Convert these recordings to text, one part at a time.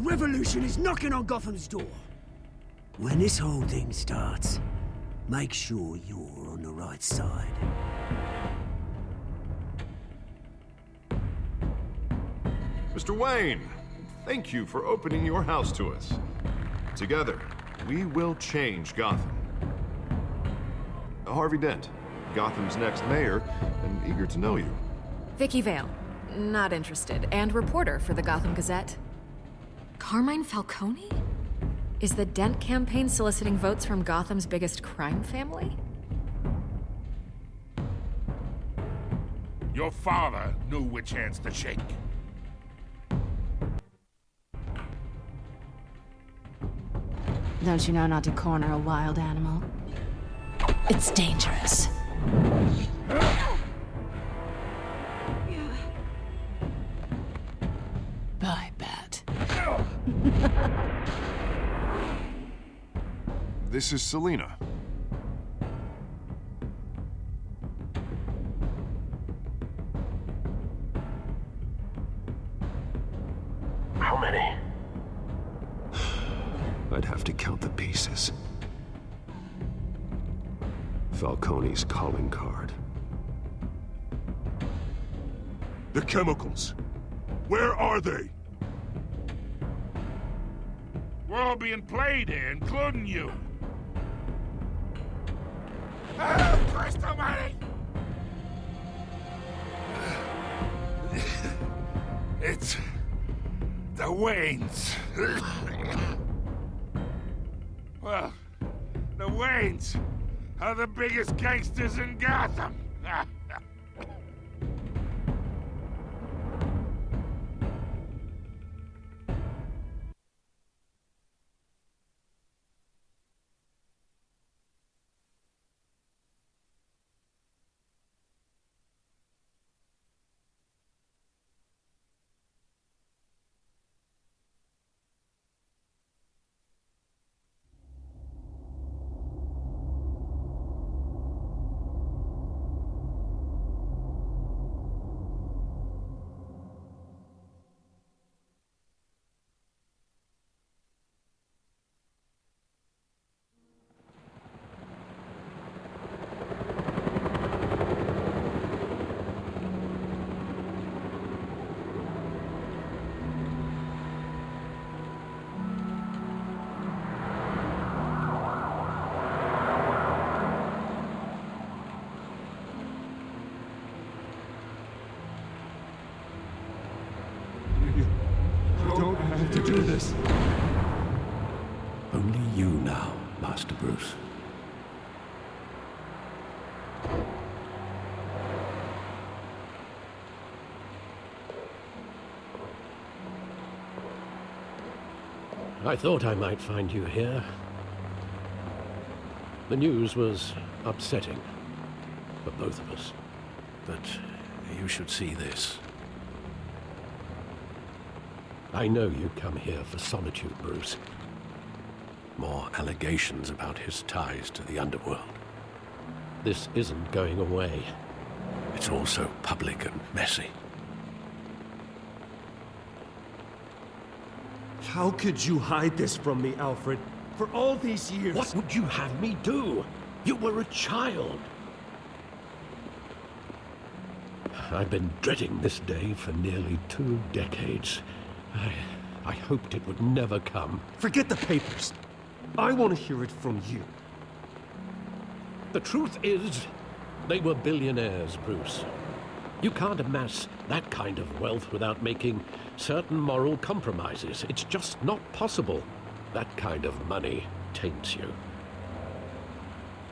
revolution is knocking on Gotham's door. When this whole thing starts, make sure you're on the right side. Mr. Wayne, thank you for opening your house to us. Together, we will change Gotham. Harvey Dent, Gotham's next mayor, and eager to know you. Vicky Vale, not interested, and reporter for the Gotham Gazette. Carmine Falcone? Is the Dent campaign soliciting votes from Gotham's biggest crime family? Your father knew which hands to shake. Don't you know not to corner a wild animal? It's dangerous. Bye, Bat. This is Selina. How many? I'd have to count the pieces. Falcone's calling card. The chemicals. Where are they? We're all being played here, including you. Oh, Christ almighty! It's the Waynes. Well, the Waynes are the biggest gangsters in Gotham. To do this. Only you now, Master Bruce. I thought I might find you here. The news was upsetting for both of us. But you should see this. I know you come here for solitude, Bruce. More allegations about his ties to the underworld. This isn't going away. It's all so public and messy. How could you hide this from me, Alfred? For all these years... What would you have me do? You were a child. I've been dreading this day for nearly 2 decades. I hoped it would never come. Forget the papers. I want to hear it from you. The truth is, they were billionaires, Bruce. You can't amass that kind of wealth without making certain moral compromises. It's just not possible. That kind of money taints you.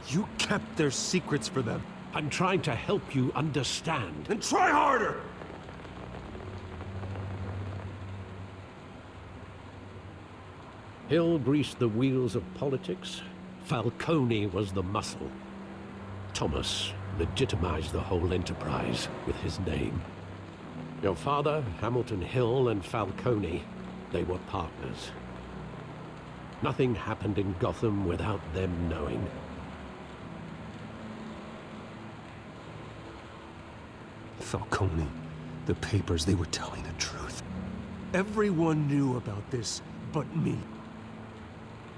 You kept their secrets for them. I'm trying to help you understand. Then try harder! Hill greased the wheels of politics. Falcone was the muscle. Thomas legitimized the whole enterprise with his name. Your father, Hamilton Hill, and Falcone, they were partners. Nothing happened in Gotham without them knowing. Falcone, the papers, they were telling the truth. Everyone knew about this but me.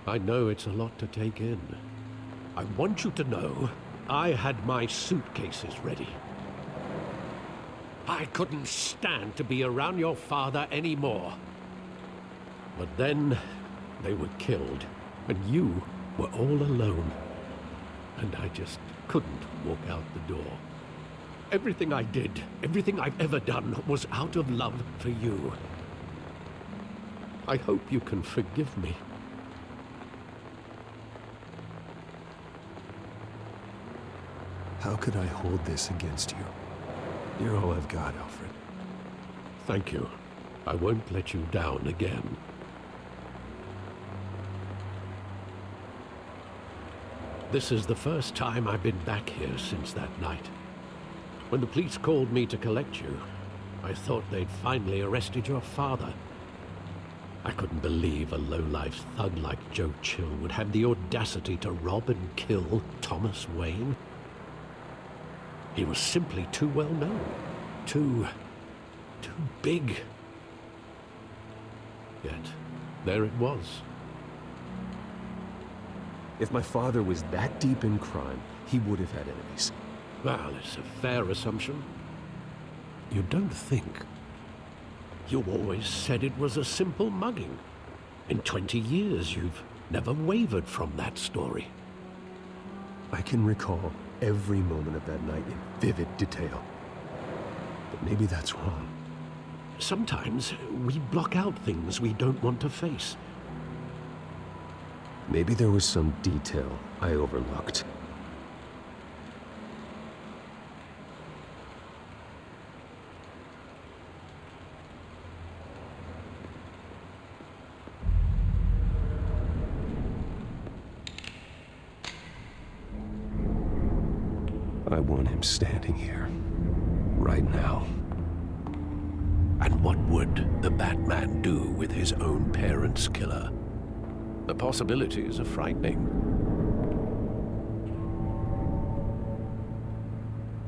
I know it's a lot to take in. I want you to know I had my suitcases ready. I couldn't stand to be around your father anymore. But then they were killed, and you were all alone. And I just couldn't walk out the door. Everything I did, everything I've ever done, was out of love for you. I hope you can forgive me. How could I hold this against you? You're all I've got, Alfred. Thank you. I won't let you down again. This is the first time I've been back here since that night. When the police called me to collect you, I thought they'd finally arrested your father. I couldn't believe a low-life thug like Joe Chill would have the audacity to rob and kill Thomas Wayne. He was simply too well known. Too big. Yet, there it was. If my father was that deep in crime, he would have had enemies. Well, it's a fair assumption. You don't think? You always said it was a simple mugging. In 20 years, you've never wavered from that story. I can recall every moment of that night in vivid detail. But maybe that's wrong. Sometimes we block out things we don't want to face. Maybe there was some detail I overlooked. I want him standing here, right now. And what would the Batman do with his own parents' killer? The possibilities are frightening.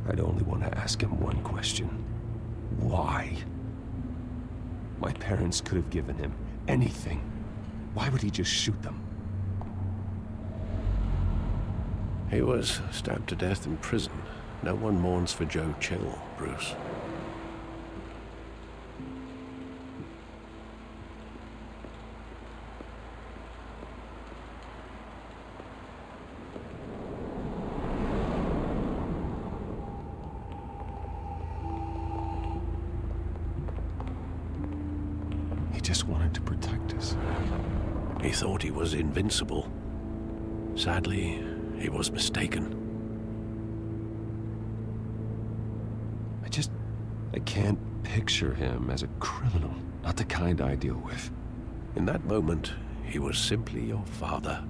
I'd only want to ask him one question. Why? My parents could have given him anything. Why would he just shoot them? He was stabbed to death in prison. No one mourns for Joe Chill, Bruce. He just wanted to protect us. He thought he was invincible. Sadly, he was mistaken. I can't picture him as a criminal, not the kind I deal with. In that moment, he was simply your father.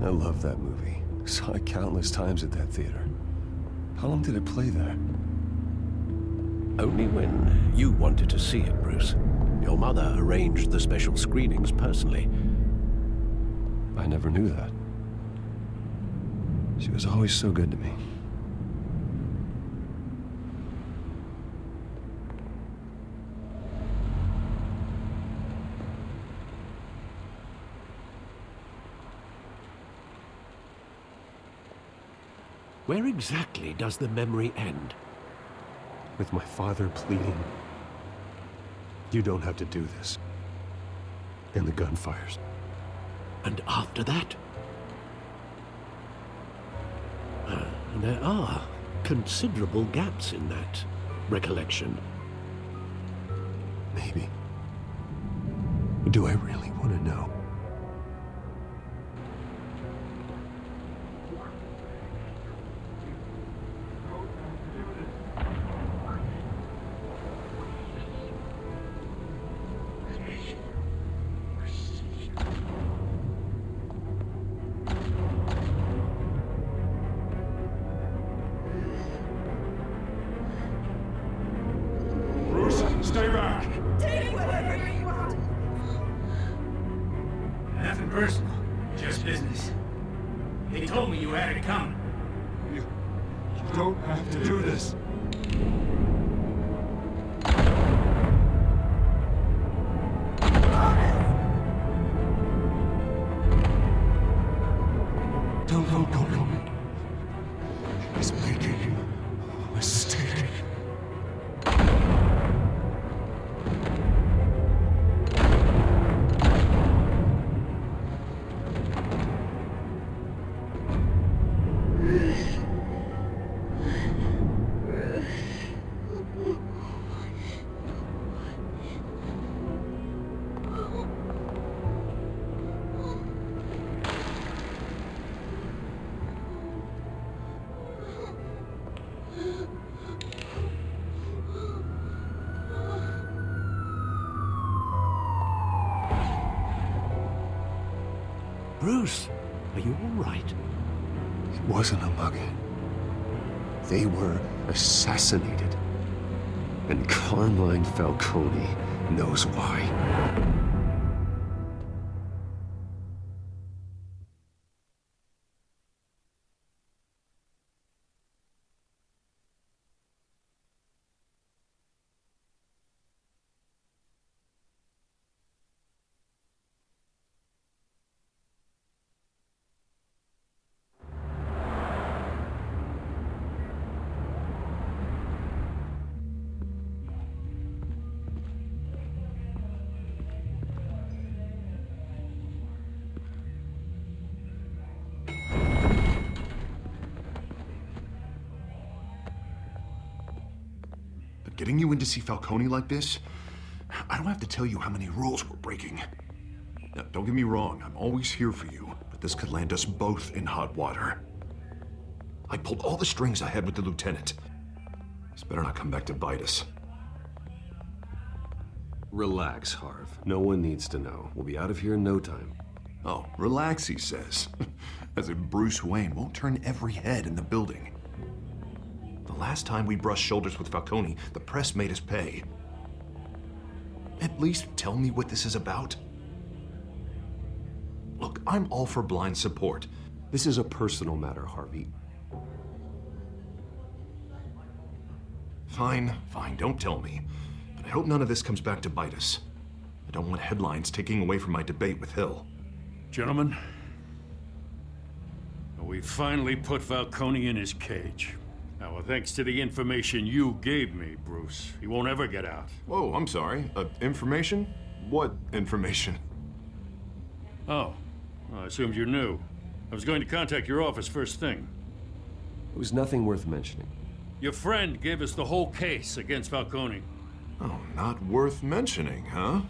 I love that movie. Saw it countless times at that theater. How long did it play there? Only when you wanted to see it, Bruce. Your mother arranged the special screenings personally. I never knew that. She was always so good to me. Where exactly does the memory end? With my father pleading, "You don't have to do this." And the gunfires. And after that? There are considerable gaps in that recollection. Maybe. Do I really want to know? Stay back! Take whatever you want! personal, just business. They told me you had it coming. You don't have to do this. Don't. He's making a mistake. Bruce, are you all right? It wasn't a mugging. They were assassinated. And Carmine Falcone knows why. Getting you in to see Falcone like this? I don't have to tell you how many rules we're breaking. Now, don't get me wrong, I'm always here for you, but this could land us both in hot water. I pulled all the strings I had with the lieutenant. This better not come back to bite us. Relax, Harv. No one needs to know. We'll be out of here in no time. Oh, relax, he says. As if Bruce Wayne won't turn every head in the building. The last time we brushed shoulders with Falcone, the press made us pay. At least tell me what this is about. Look, I'm all for blind support. This is a personal matter, Harvey. Fine, don't tell me. But I hope none of this comes back to bite us. I don't want headlines taking away from my debate with Hill. Gentlemen, we finally put Falcone in his cage. Now, thanks to the information you gave me, Bruce, he won't ever get out. Whoa, I'm sorry. Information? What information? Oh, well, I assumed you knew. I was going to contact your office first thing. It was nothing worth mentioning. Your friend gave us the whole case against Falcone. Oh, not worth mentioning, huh?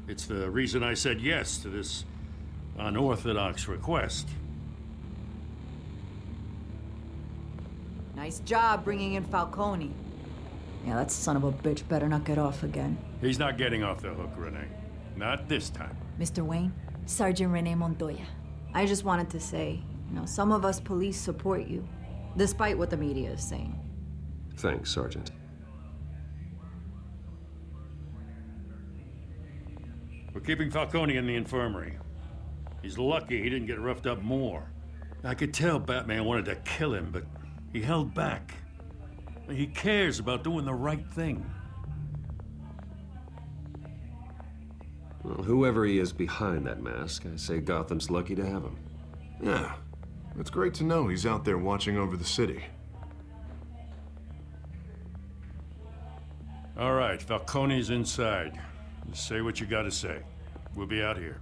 It's the reason I said yes to this unorthodox request. Nice job bringing in Falcone. Yeah, that son of a bitch better not get off again. He's not getting off the hook, Renee. Not this time. Mr. Wayne, Sergeant Renee Montoya. I just wanted to say, some of us police support you, despite what the media is saying. Thanks, Sergeant. We're keeping Falcone in the infirmary. He's lucky he didn't get roughed up more. I could tell Batman wanted to kill him, but he held back. He cares about doing the right thing. Well, whoever he is behind that mask, I say Gotham's lucky to have him. Yeah, it's great to know he's out there watching over the city. All right, Falcone's inside. Just say what you gotta say. We'll be out here.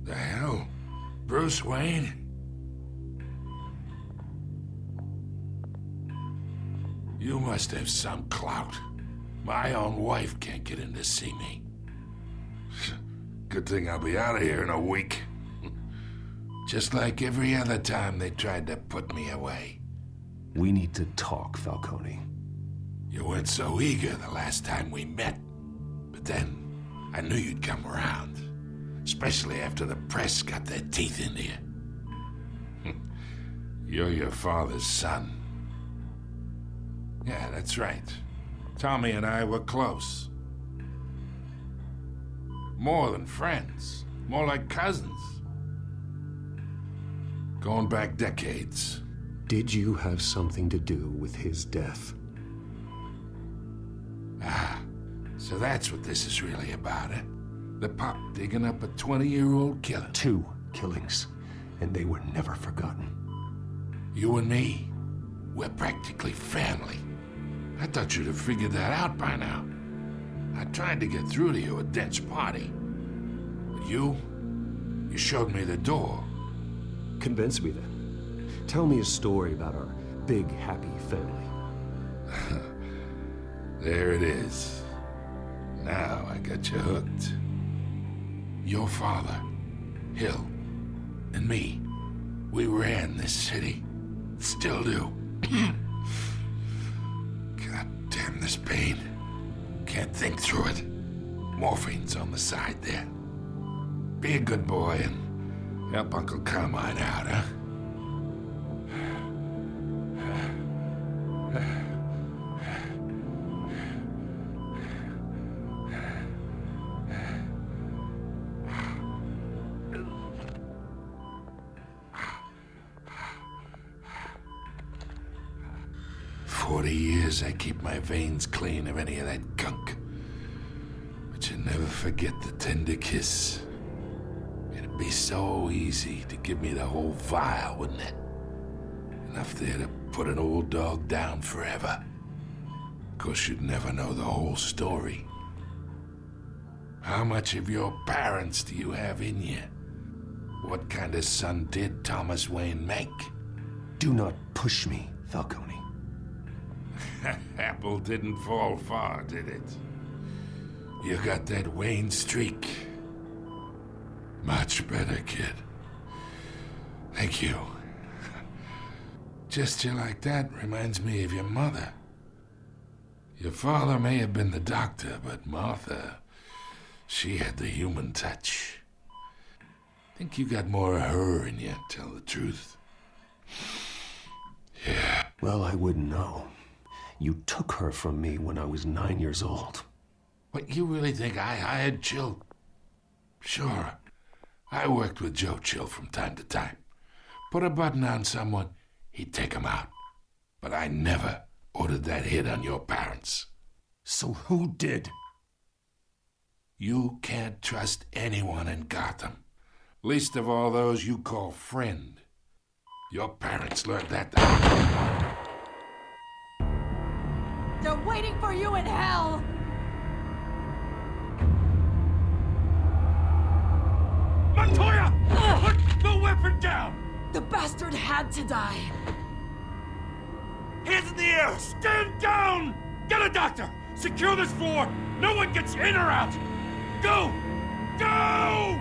The hell? Bruce Wayne? You must have some clout. My own wife can't get in to see me. Good thing I'll be out of here in a week. Just like every other time they tried to put me away. We need to talk, Falcone. You weren't so eager the last time we met. But then, I knew you'd come around. Especially after the press got their teeth into you. You're your father's son. Yeah, that's right. Tommy and I were close. More than friends. More like cousins. Going back decades. Did you have something to do with his death? Ah, so that's what this is really about, eh? The pop digging up a 20-year-old killer. 2 killings, and they were never forgotten. You and me, we're practically family. I thought you'd have figured that out by now. I tried to get through to you at Dent's party. But you showed me the door. Convince me then. Tell me a story about our big, happy family. There it is. Now I got you hooked. Your father, Hill, and me, we ran this city. Still do. God damn this pain. Can't think through it. Morphine's on the side there. Be a good boy and help Uncle Carmine out, huh? I keep my veins clean of any of that gunk. But you never forget the tender kiss. It'd be so easy to give me the whole vial, wouldn't it? Enough there to put an old dog down forever. Of course, you'd never know the whole story. How much of your parents do you have in you? What kind of son did Thomas Wayne make? Do not push me, Falcone. Apple didn't fall far, did it? You got that Wayne streak. Much better, kid. Thank you. Gesture like that reminds me of your mother. Your father may have been the doctor, but Martha, she had the human touch. Think you got more of her in you, tell the truth. Yeah. Well, I wouldn't know. You took her from me when I was 9 years old. What, you really think I hired Chill? Sure. I worked with Joe Chill from time to time. Put a button on someone, he'd take him out. But I never ordered that hit on your parents. So who did? You can't trust anyone in Gotham. Least of all those you call friend. Your parents learned that. They're waiting for you in hell! Montoya! Put the weapon down! The bastard had to die. Hands in the air! Stand down! Get a doctor! Secure this floor! No one gets in or out! Go! Go!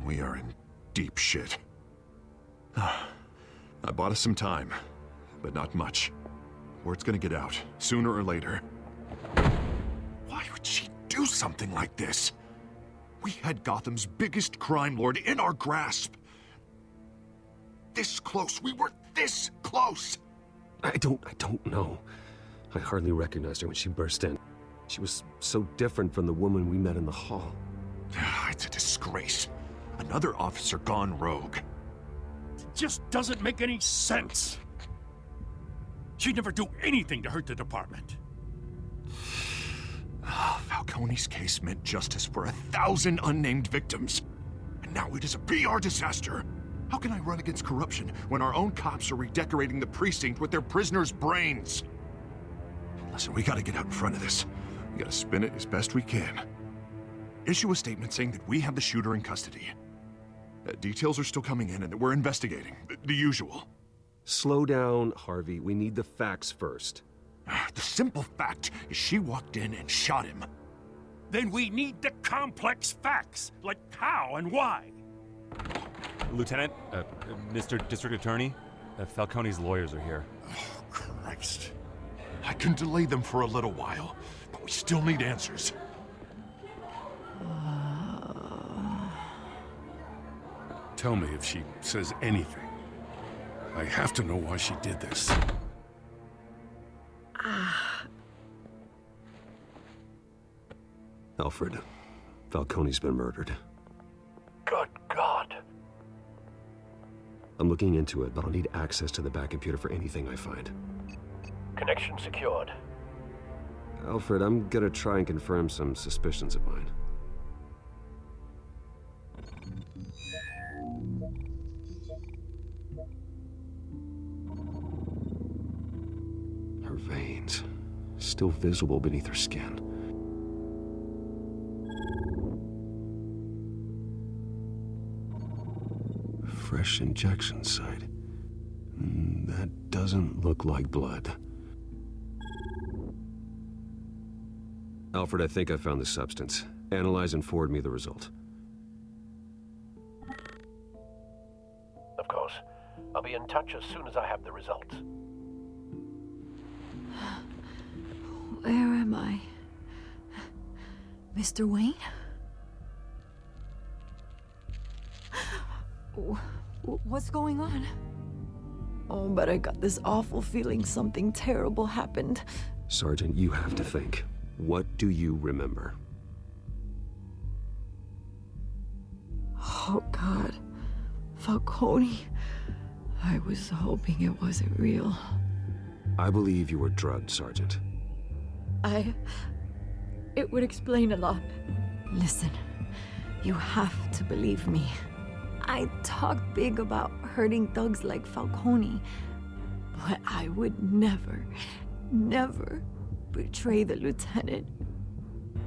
We are in deep shit. I bought us some time, but not much. Word's gonna get out, sooner or later. Why would she do something like this? We had Gotham's biggest crime lord in our grasp. This close, we were this close! I don't know. I hardly recognized her when she burst in. She was so different from the woman we met in the hall. It's a disgrace. Another officer gone rogue. It just doesn't make any sense. She'd never do anything to hurt the department. Falcone's case meant justice for 1,000 unnamed victims. And now it is a PR disaster. How can I run against corruption when our own cops are redecorating the precinct with their prisoners' brains? Listen, we gotta get out in front of this. We gotta spin it as best we can. Issue a statement saying that we have the shooter in custody. Details are still coming in and that we're investigating. The usual. Slow down, Harvey. We need the facts first. The simple fact is she walked in and shot him. Then we need the complex facts, like how and why. Lieutenant, Mr. District Attorney, Falcone's lawyers are here. Oh, Christ. I can delay them for a little while, but we still need answers. Tell me if she says anything. I have to know why she did this. Alfred, Falcone's been murdered. Good God. I'm looking into it, but I'll need access to the back computer for anything I find. Connection secured. Alfred, I'm gonna try and confirm some suspicions of mine. Her veins, still visible beneath her skin. Fresh injection site. That doesn't look like blood. Alfred, I think I found the substance. Analyze and forward me the result. Of course. I'll be in touch as soon as I have the results. Where am I? Mr. Wayne? What's going on? Oh, but I got this awful feeling something terrible happened. Sergeant, you have to think. What do you remember? Oh, God. Falcone. I was hoping it wasn't real. I believe you were drugged, Sergeant. It would explain a lot. Listen, you have to believe me. I talked big about hurting thugs like Falcone, but I would never betray the lieutenant.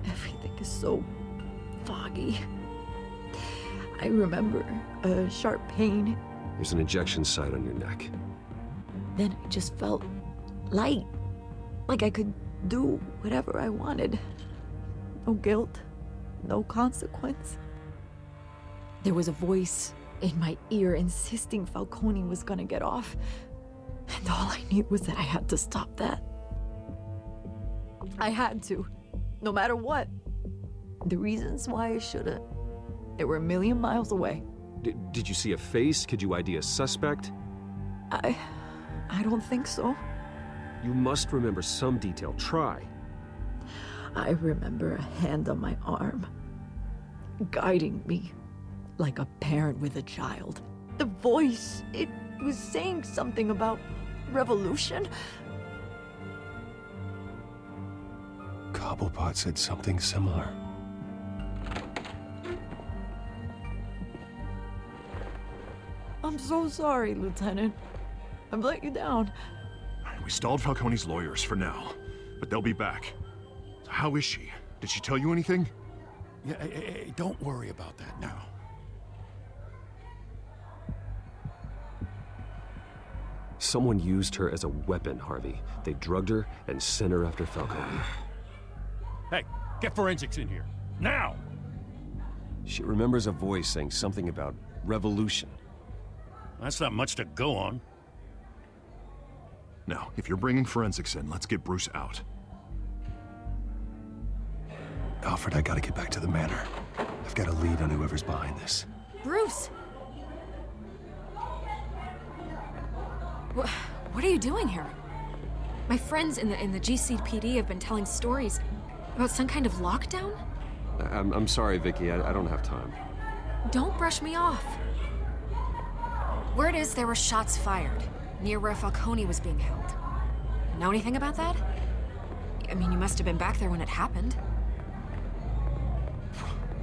Everything is so foggy. I remember a sharp pain. There's an injection site on your neck. Then I just felt light, like I could do whatever I wanted. No guilt, no consequence. There was a voice in my ear insisting Falcone was gonna get off. And all I knew was that I had to stop that. I had to, no matter what. The reasons why I shouldn't, they were a million miles away. Did you see a face? Could you ID a suspect? I don't think so. You must remember some detail. Try. I remember a hand on my arm, guiding me like a parent with a child. The voice, it was saying something about revolution. Cobblepot said something similar. I'm so sorry, Lieutenant. I've let you down. We stalled Falcone's lawyers for now, but they'll be back. So how is she? Did she tell you anything? Yeah, hey, don't worry about that now. Someone used her as a weapon, Harvey. They drugged her and sent her after Falcone. Hey, get forensics in here. Now! She remembers a voice saying something about revolution. That's not much to go on. Now, if you're bringing forensics in, let's get Bruce out. Alfred, I gotta get back to the manor. I've got a lead on whoever's behind this. Bruce! What are you doing here? My friends in the GCPD have been telling stories about some kind of lockdown? I'm sorry, Vicky. I don't have time. Don't brush me off. Word is there were shots fired near where Falcone was being held. Know anything about that? I mean, you must have been back there when it happened.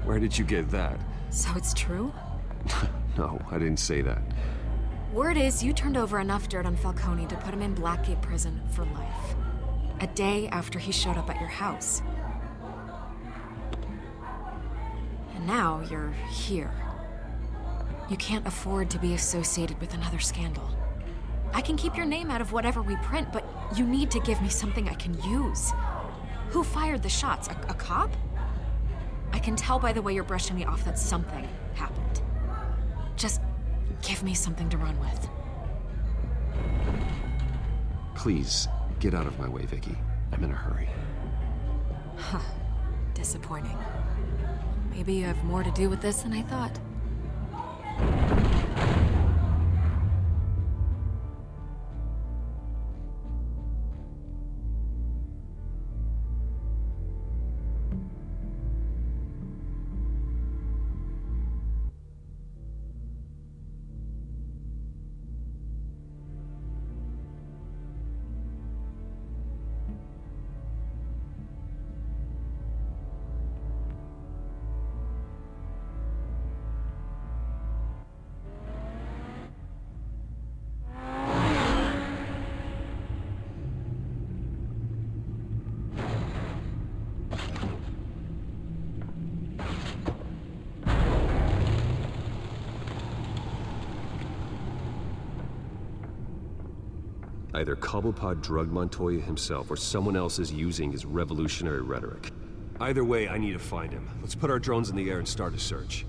Where did you get that? So it's true? No, I didn't say that. Word is you turned over enough dirt on Falcone to put him in Blackgate Prison for life. A day after he showed up at your house. And now you're here. You can't afford to be associated with another scandal. I can keep your name out of whatever we print, but you need to give me something I can use. Who fired the shots? A cop? I can tell by the way you're brushing me off that something happened. Just give me something to run with. Please, get out of my way, Vicky. I'm in a hurry. Huh. Disappointing. Maybe you have more to do with this than I thought. Either Cobblepot drugged Montoya himself, or someone else is using his revolutionary rhetoric. Either way, I need to find him. Let's put our drones in the air and start a search.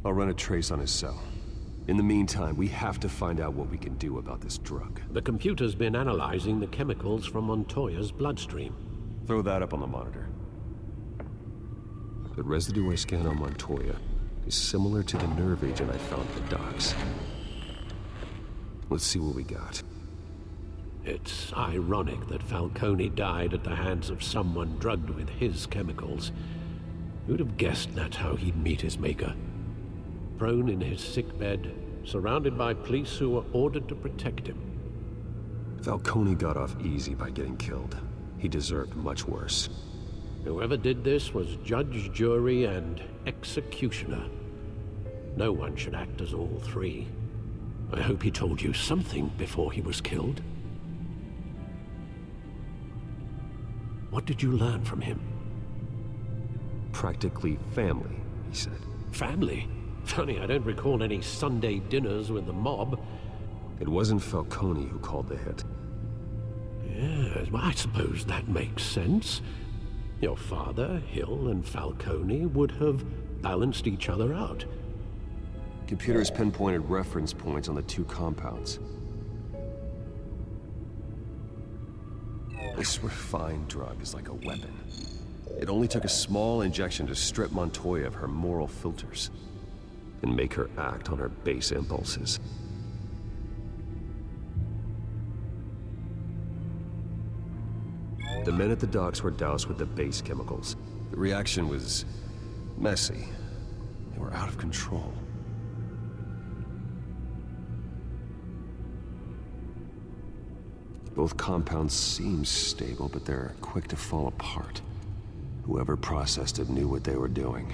I'll run a trace on his cell. In the meantime, we have to find out what we can do about this drug. The computer's been analyzing the chemicals from Montoya's bloodstream. Throw that up on the monitor. The residue I scan on Montoya is similar to the nerve agent I found at the docks. Let's see what we got. It's ironic that Falcone died at the hands of someone drugged with his chemicals. Who'd have guessed that's how he'd meet his maker? Prone in his sickbed, surrounded by police who were ordered to protect him. Falcone got off easy by getting killed. He deserved much worse. Whoever did this was judge, jury, and executioner. No one should act as all three. I hope he told you something before he was killed. What did you learn from him? Practically family, he said. Family? Funny, I don't recall any Sunday dinners with the mob. It wasn't Falcone who called the hit. Yes, well, I suppose that makes sense. Your father, Hill, and Falcone would have balanced each other out. Computers pinpointed reference points on the two compounds. This refined drug is like a weapon. It only took a small injection to strip Montoya of her moral filters and make her act on her base impulses. The men at the docks were doused with the base chemicals. The reaction was messy. They were out of control. Both compounds seem stable, but they're quick to fall apart. Whoever processed it knew what they were doing.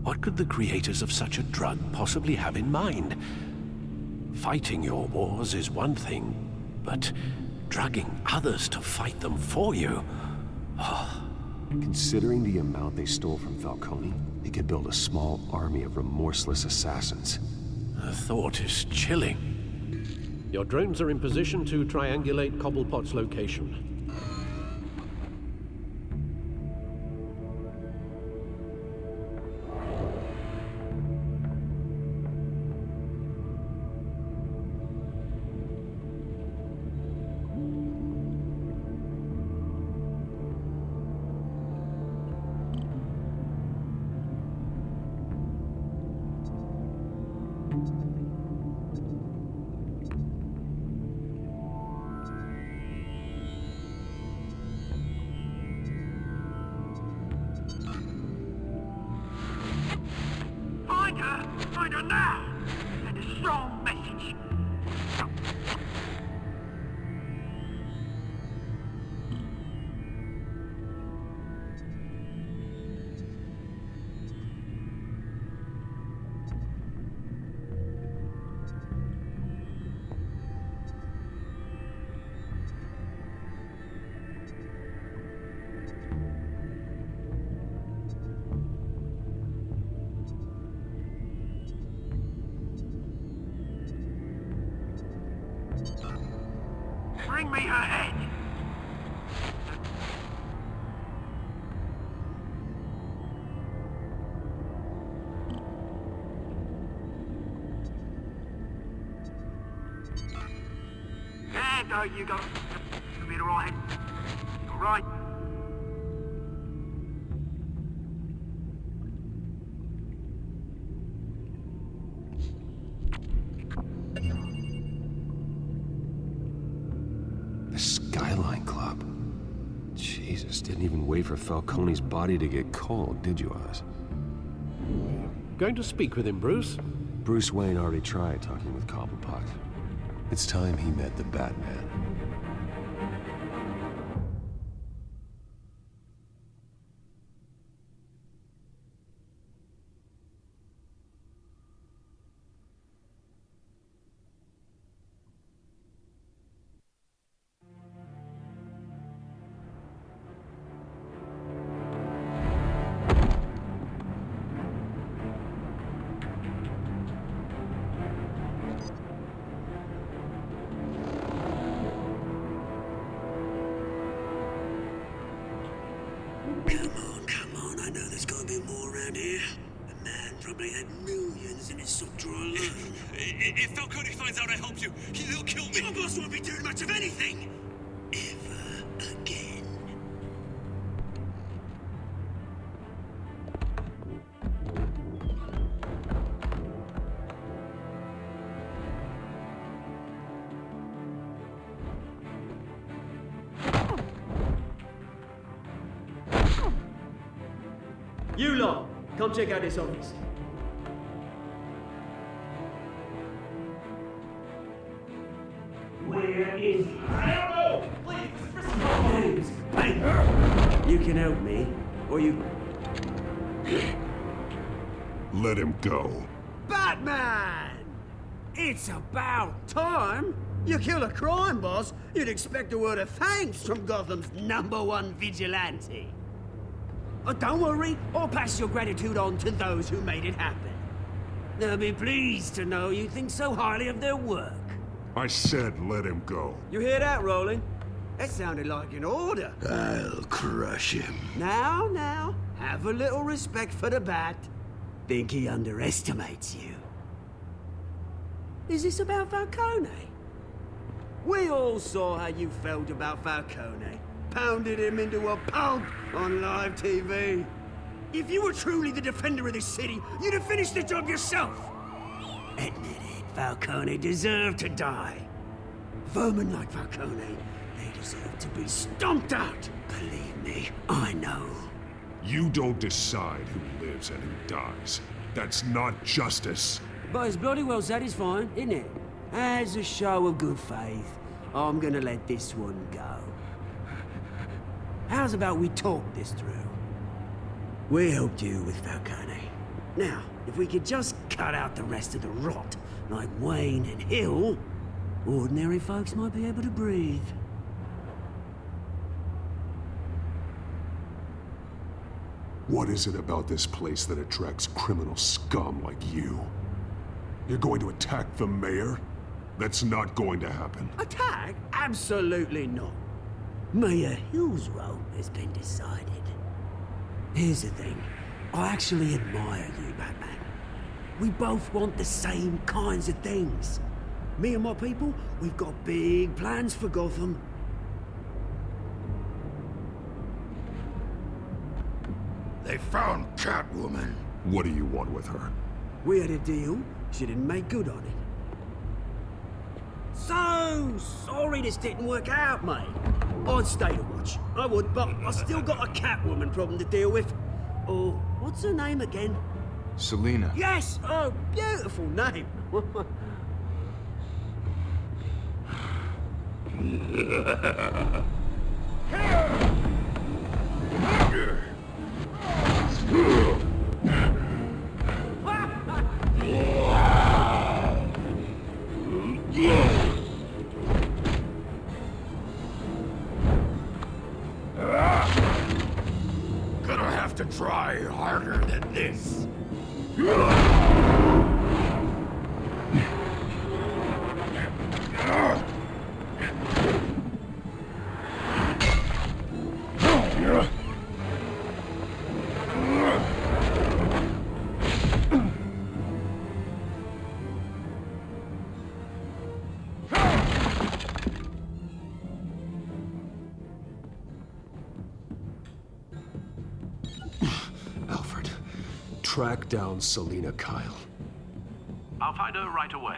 What could the creators of such a drug possibly have in mind? Fighting your wars is one thing, but drugging others to fight them for you? Oh. Considering the amount they stole from Falcone, they could build a small army of remorseless assassins. The thought is chilling. Your drones are in position to triangulate Cobblepot's location. Find her now! Send a strong message. Bring me her head! Yeah, no, you got it alright. Alright. The Skyline Club. Jesus, didn't even wait for Falcone's body to get cold, did you, Oz? Going to speak with him, Bruce? Bruce Wayne already tried talking with Cobblepot. It's time he met the Batman. Come on, I know there's gotta be more around here. The man probably had millions in his sock drawer alone. If Falcone finds out I helped you, he'll kill me. Your boss won't be doing much of anything! Ever again. You lot, come check out this office. Where is he? I don't know! Please, Hey, you can help me, or you... Let him go. Batman! It's about time! You kill a crime boss, you'd expect a word of thanks from Gotham's #1 vigilante. Oh, don't worry, I'll pass your gratitude on to those who made it happen. They'll be pleased to know you think so highly of their work. I said let him go. You hear that, Roland? That sounded like an order. I'll crush him. Now, have a little respect for the Bat. Think he underestimates you. Is this about Falcone? We all saw how you felt about Falcone. Pounded him into a pulp on live TV. If you were truly the defender of this city, you'd have finished the job yourself. Admit it, Falcone deserved to die. Vermin like Falcone, they deserve to be stomped out. Believe me, I know. You don't decide who lives and who dies. That's not justice. But it's bloody well satisfying, isn't it? As a show of good faith, I'm gonna let this one go. How's about we talk this through? We helped you with Falcone. Now, if we could just cut out the rest of the rot, like Wayne and Hill, ordinary folks might be able to breathe. What is it about this place that attracts criminal scum like you? You're going to attack the mayor? That's not going to happen. Attack? Absolutely not. Mayor Hill's role has been decided. Here's the thing. I actually admire you, Batman. We both want the same kinds of things. Me and my people, we've got big plans for Gotham. They found Catwoman. What do you want with her? We had a deal. She didn't make good on it. So sorry this didn't work out, mate. I'd stay to watch. I would, but I still got a Catwoman problem to deal with. Oh, what's her name again? Selina. Yes! Oh, beautiful name. Gonna have to try harder than this. track down Selina Kyle. I'll find her right away.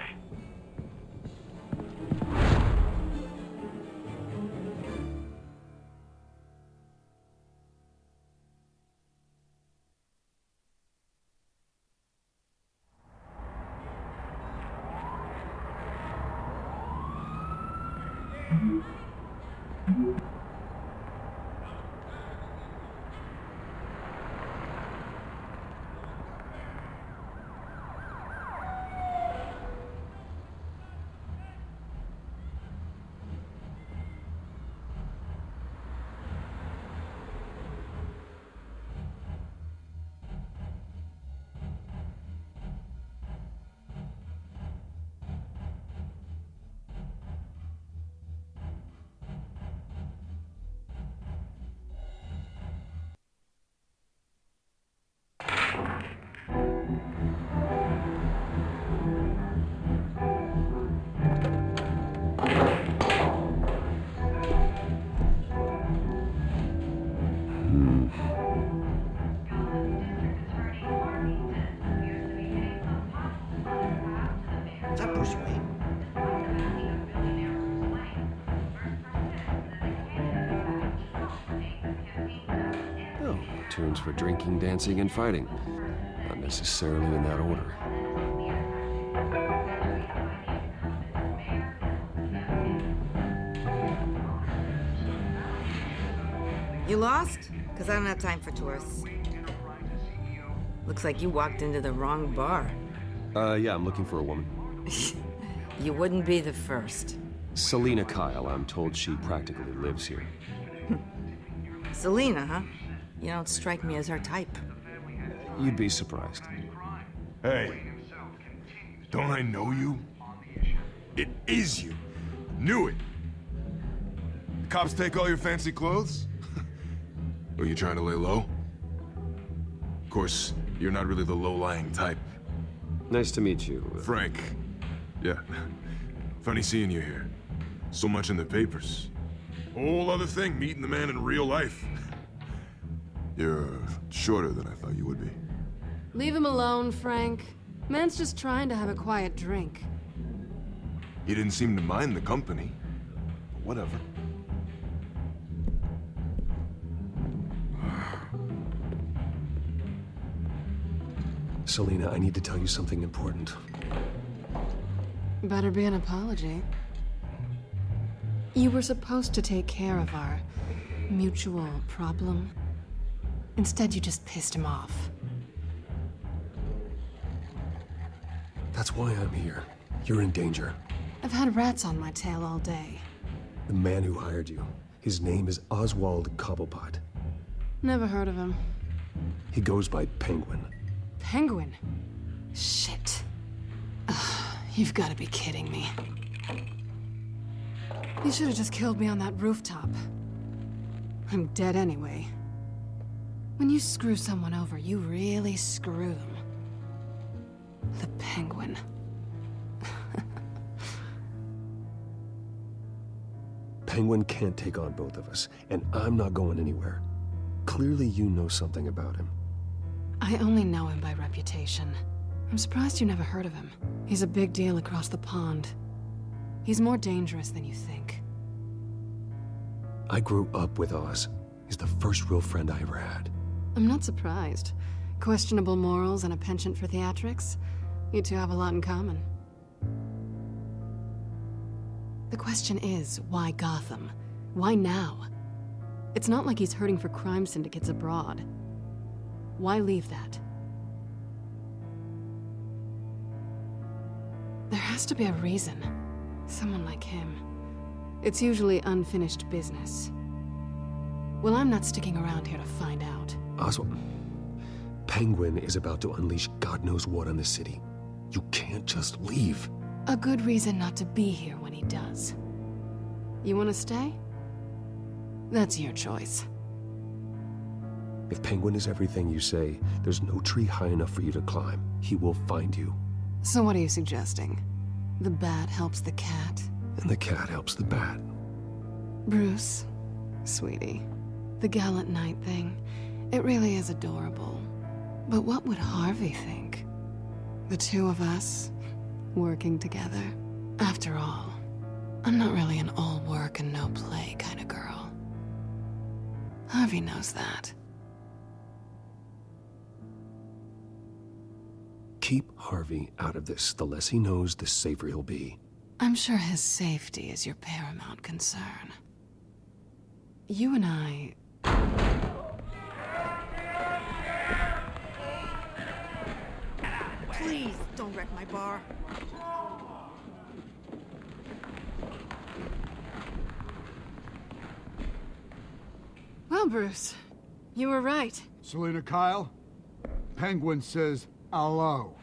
Tunes for drinking, dancing, and fighting. Not necessarily in that order. You lost? Because I don't have time for tourists. Looks like you walked into the wrong bar. Yeah, I'm looking for a woman. You wouldn't be the first. Selina Kyle, I'm told she practically lives here. Selina, huh? You don't strike me as her type. You'd be surprised. Hey, don't I know you? It is you. Knew it. The cops take all your fancy clothes? Are you trying to lay low? Of course, you're not really the low-lying type. Nice to meet you. Frank. Yeah. Funny seeing you here. So much in the papers. Whole other thing, meeting the man in real life. You're shorter than I thought you would be. Leave him alone, Frank. Man's just trying to have a quiet drink. He didn't seem to mind the company. But whatever. Selina, I need to tell you something important. Better be an apology. You were supposed to take care of our mutual problem. Instead, you just pissed him off. That's why I'm here. You're in danger. I've had rats on my tail all day. The man who hired you, his name is Oswald Cobblepot. Never heard of him. He goes by Penguin. Penguin? Shit. Ugh, you've got to be kidding me. You should have just killed me on that rooftop. I'm dead anyway. When you screw someone over, you really screw them. The Penguin. Penguin can't take on both of us, and I'm not going anywhere. Clearly you know something about him. I only know him by reputation. I'm surprised you never heard of him. He's a big deal across the pond. He's more dangerous than you think. I grew up with Oz. He's the first real friend I ever had. I'm not surprised. Questionable morals and a penchant for theatrics. You two have a lot in common. The question is, why Gotham? Why now? It's not like he's hurting for crime syndicates abroad. Why leave that? There has to be a reason. Someone like him. It's usually unfinished business. Well, I'm not sticking around here to find out. Oswald, Penguin is about to unleash God knows what on the city. You can't just leave. A good reason not to be here when he does. You want to stay? That's your choice. If Penguin is everything you say, there's no tree high enough for you to climb. He will find you. So what are you suggesting? The bat helps the cat? And the cat helps the bat. Bruce, sweetie, the gallant knight thing, it really is adorable. But what would Harvey think? The two of us, working together. After all, I'm not really an all work and no play kind of girl. Harvey knows that. Keep Harvey out of this. The less he knows, the safer he'll be. I'm sure his safety is your paramount concern. You and I... Please, don't wreck my bar. Well, Bruce, you were right. Selina Kyle? Penguin says hello.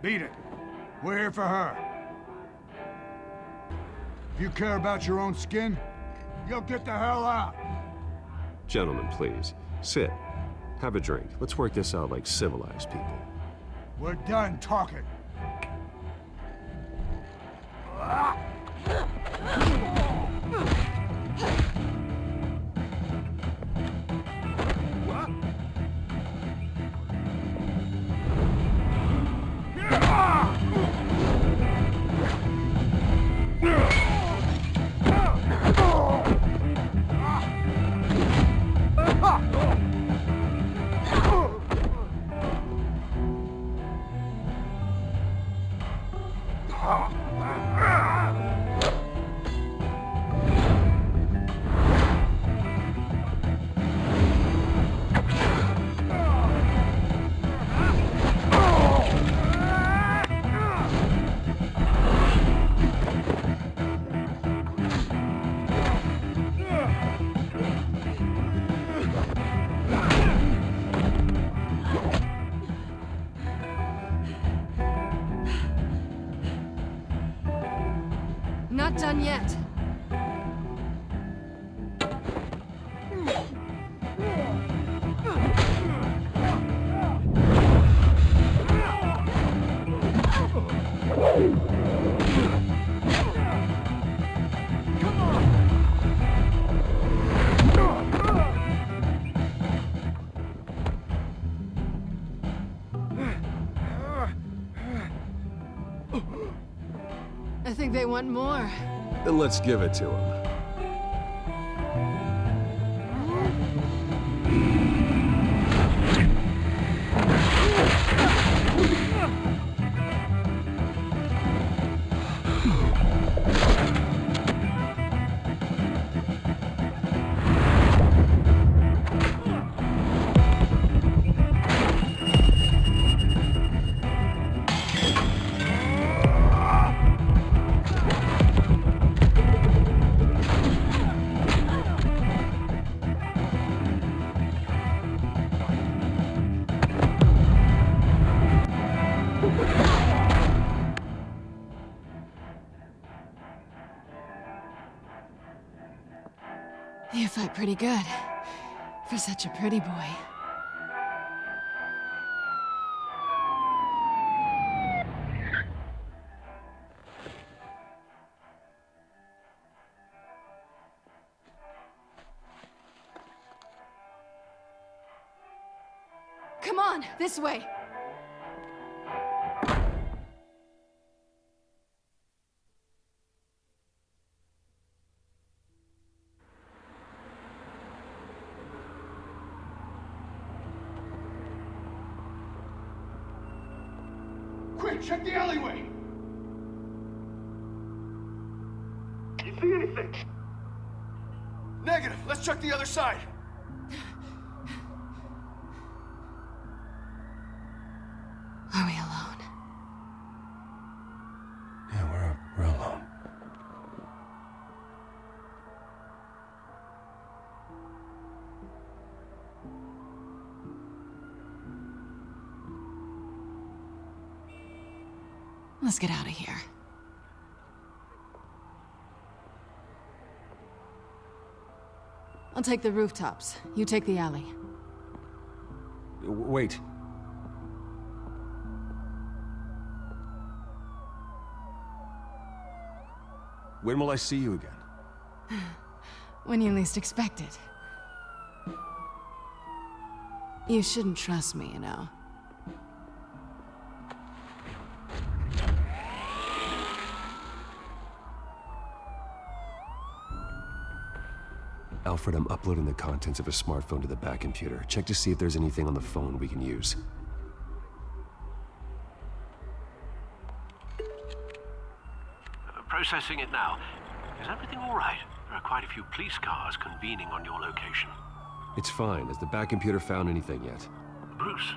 Beat it. We're here for her. If you care about your own skin, you'll get the hell out. Gentlemen, please. Sit. Have a drink. Let's work this out like civilized people. We're done talking. Not done yet. I think they want more. Then let's give it to him. You fight pretty good. For such a pretty boy. Come on, this way. Quick, check the alleyway! You see anything? Negative. Let's check the other side. Are we alone? Yeah, we're alone. Let's get out of here. I'll take the rooftops. You take the alley. Wait. When will I see you again? When you least expect it. You shouldn't trust me, you know. Alfred, I'm uploading the contents of a smartphone to the back computer. Check to see if there's anything on the phone we can use. Processing it now. Is everything all right? There are quite a few police cars convening on your location. It's fine. Has the back computer found anything yet? Bruce,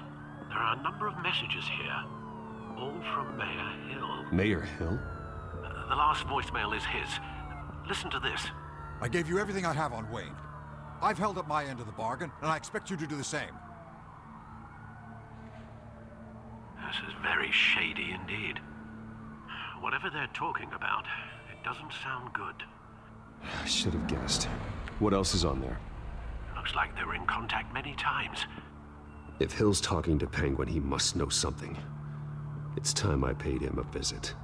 there are a number of messages here. All from Mayor Hill. Mayor Hill? The last voicemail is his. Listen to this. I gave you everything I have on Wayne. I've held up my end of the bargain, and I expect you to do the same. This is very shady indeed. Whatever they're talking about, it doesn't sound good. I should have guessed. What else is on there? Looks like they were in contact many times. If Hill's talking to Penguin, he must know something. It's time I paid him a visit.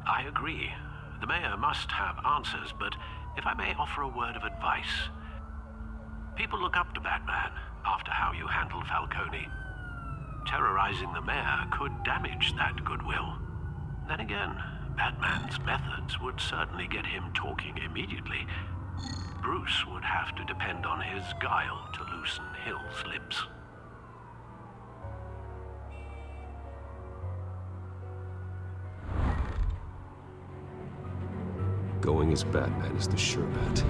I agree. The mayor must have answers, but if I may offer a word of advice. People look up to Batman after how you handled Falcone. Terrorizing the mayor could damage that goodwill. Then again, Batman's methods would certainly get him talking immediately. Bruce would have to depend on his guile to loosen Hill's lips. Going as Batman is the sure bet.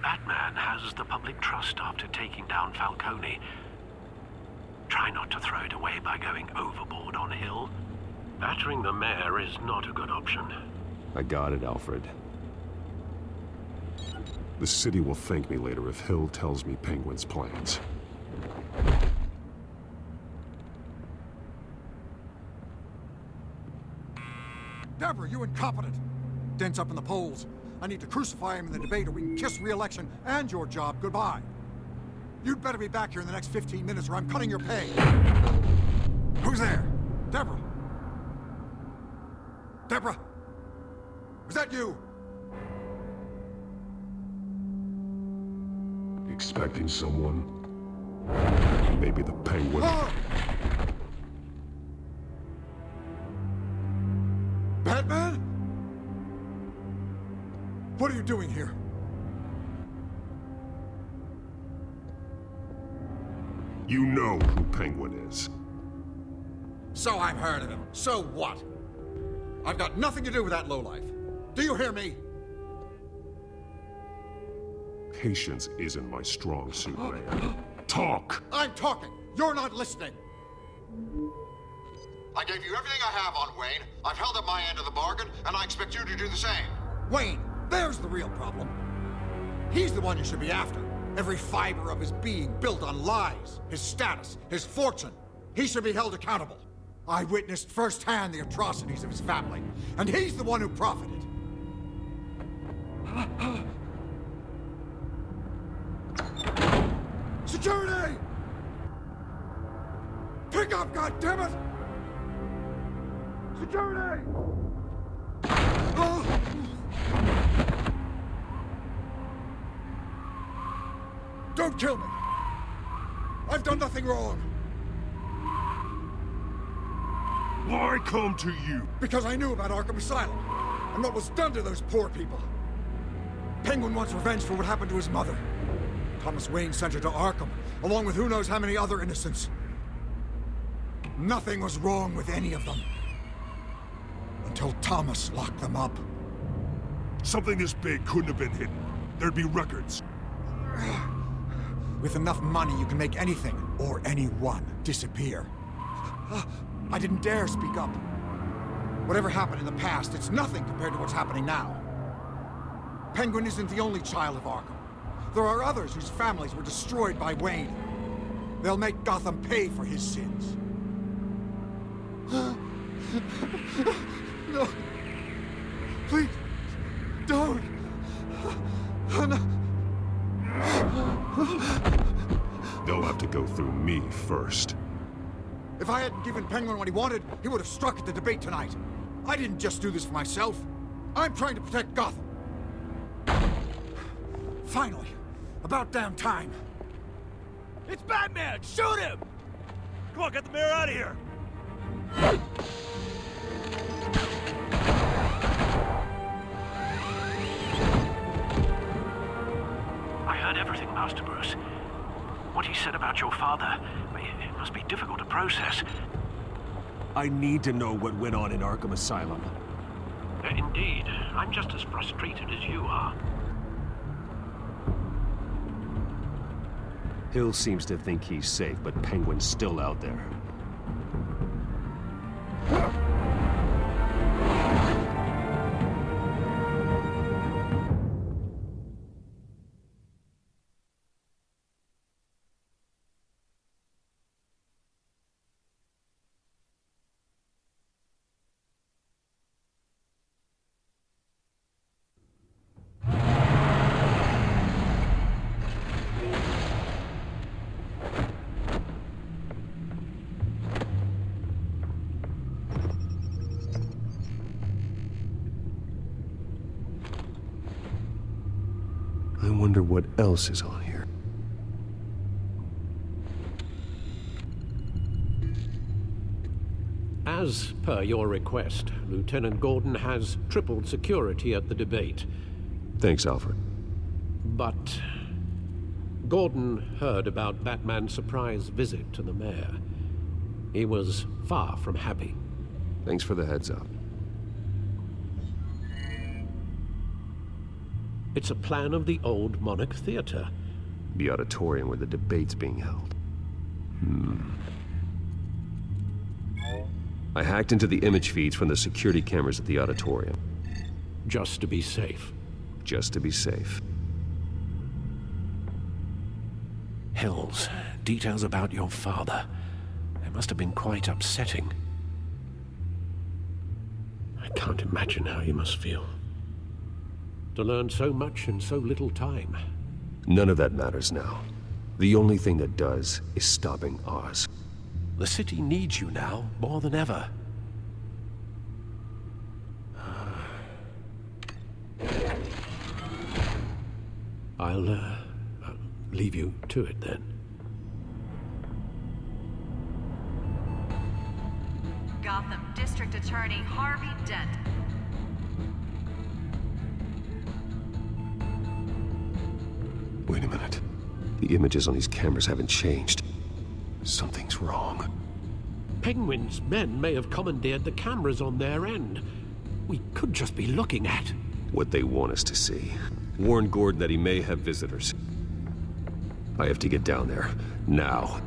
Batman has the public trust after taking down Falcone. Try not to throw it away by going overboard on Hill. Battering the mayor is not a good option. I got it, Alfred. The city will thank me later if Hill tells me Penguin's plans. Deborah, you incompetent! Dent's up in the polls. I need to crucify him in the debate or we can kiss re-election and your job goodbye. You'd better be back here in the next 15 minutes or I'm cutting your pay. Who's there? Deborah? Deborah? Was that you? Expecting someone? Maybe the Penguin. Oh! Batman? What are you doing here? You know who Penguin is. So I've heard of him. So what? I've got nothing to do with that lowlife. Do you hear me? Patience isn't my strong suit, man. Talk! I'm talking. You're not listening. I gave you everything I have on Wayne. I've held up my end of the bargain, and I expect you to do the same. Wayne, there's the real problem. He's the one you should be after. Every fiber of his being built on lies, his status, his fortune. He should be held accountable. I witnessed firsthand the atrocities of his family, and he's the one who profited. Security! Pick up, goddammit! Security! Oh! Don't kill me! I've done nothing wrong! Why come to you? Because I knew about Arkham Asylum, and what was done to those poor people. Penguin wants revenge for what happened to his mother. Thomas Wayne sent her to Arkham, along with who knows how many other innocents. Nothing was wrong with any of them. Until Thomas locked them up. Something this big couldn't have been hidden. There'd be records. With enough money, you can make anything, or anyone, disappear. I didn't dare speak up. Whatever happened in the past, it's nothing compared to what's happening now. Penguin isn't the only child of Arkham. There are others whose families were destroyed by Wayne. They'll make Gotham pay for his sins. No. Please, don't. No. They'll have to go through me first. If I hadn't given Penguin what he wanted, he would have struck at the debate tonight. I didn't just do this for myself. I'm trying to protect Gotham. Finally. About damn time. It's Batman! Shoot him! Come on, get the mayor out of here! I heard everything, Master Bruce. What he said about your father, it must be difficult to process. I need to know what went on in Arkham Asylum. Indeed. I'm just as frustrated as you are. Hill seems to think he's safe, but Penguin's still out there. I wonder what else is on here. As per your request, Lieutenant Gordon has tripled security at the debate. Thanks, Alfred. But Gordon heard about Batman's surprise visit to the mayor. He was far from happy. Thanks for the heads up. It's a plan of the old Monarch Theater. The auditorium where the debate's being held. I hacked into the image feeds from the security cameras at the auditorium. Just to be safe. Just to be safe. Hills, details about your father. They must have been quite upsetting. I can't imagine how he must feel. To learn so much in so little time. None of that matters now. The only thing that does is stopping Oz. The city needs you now, more than ever. I'll leave you to it then. Gotham District Attorney Harvey Dent. Wait a minute. The images on these cameras haven't changed. Something's wrong. Penguin's men may have commandeered the cameras on their end. We could just be looking at what they want us to see. Warn Gordon that he may have visitors. I have to get down there. Now.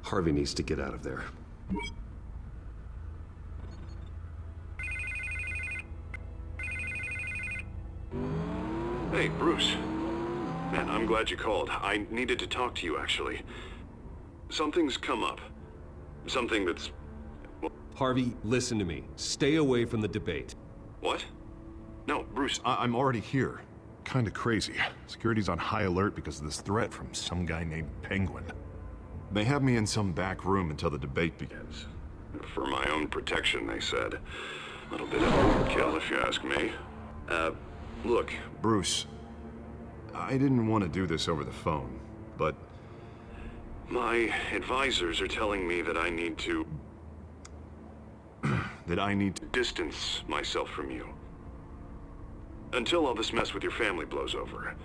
Harvey needs to get out of there. Hey, Bruce. Man, I'm glad you called. I needed to talk to you, actually. Something's come up. Something that's... Harvey, listen to me. Stay away from the debate. What? No, Bruce, I'm already here. Kinda crazy. Security's on high alert because of this threat from some guy named Penguin. They have me in some back room until the debate begins. For my own protection, they said. A little bit of overkill, if you ask me. Look, Bruce, I didn't want to do this over the phone, but my advisors are telling me that I need to distance myself from you. Until all this mess with your family blows over.